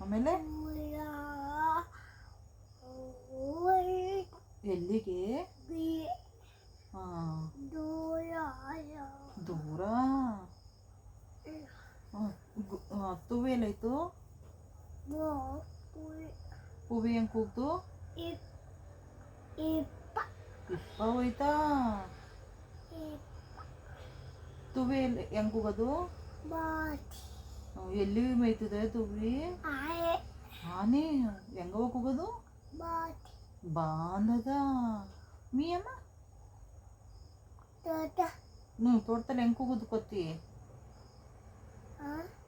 ಆಮೇಲೆ ಎಲ್ಲಿಗೆ? ದೂರ. ತುವಿ ಎಲ್ಲಾಯ್ತು? ಪುವಿ ಹೆಂಗೆ ಕೂಗ್ತು? ಇಪ್ಪ ಹೋಯ್ತಾ? ತುವಿ ಎಲ್ಲಿ ಹೆಂಗೆ ಕೂಗೋದು? ಎಲ್ಲಿ ಮೇಯ್ತದೆ ತುವಿ? ಆನೆ ಹೆಂಗವ ಕೂಗೋದು? ಬಾಂದದ. ಮೀ ಅಮ್ಮ ತೋಟದಲ್ಲಿ ಹೆಂಗೆ ಕೂಗೋದು ಕೊತ್ತಿ?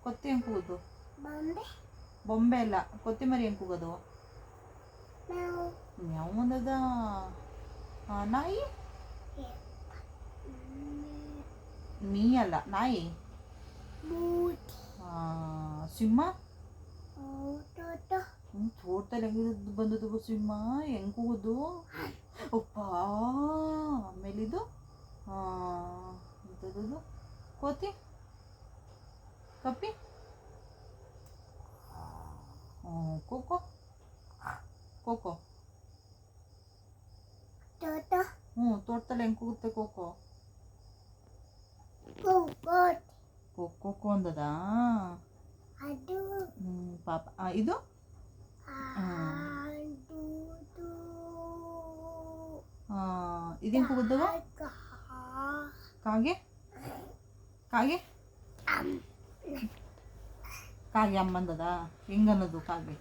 ಕೊತ್ತಿ ಹೆಂಗೆ ಕೂಗೋದು? ಬೊಂಬೆ ಅಲ್ಲ, ಕೊತ್ತಿ ಮರಿ ಹೆಂಗೆ ಕೂಗೋದು? ಯಾವಂದದ. ನಾಯಿ? ಮೀ ಅಲ್ಲ, ನಾಯಿ. ಸಿಂಹ? ತೋಟದಲ್ಲಿ ಹೆಂಗೆ ಬಂದದು ಸಿಂಹ? ಹೆಂಗೆ ಕೂಗೋದು? ಅಪ್ಪ. ಆಮೇಲಿದು ಎಂಥದ್ದು? ಕೋತಿ? ಕಪ್ಪಿ? ಕೋಕೋ? ತೋಟದಲ್ಲಿ ಹೆಂಗೆ ಕೂಗುತ್ತೆ ಕೋಕೋ? ಕೋಕೋ ಅಂದದ. ಪಾಪ. ಇದು ಇದೇನು ಕೂಗುತ್ತವ? ಕಾಗೆ? ಕಾಗೆ ಅಮ್ಮಂದದ. ಹೆಂಗನ್ನೋದು ಕಾಗೆ?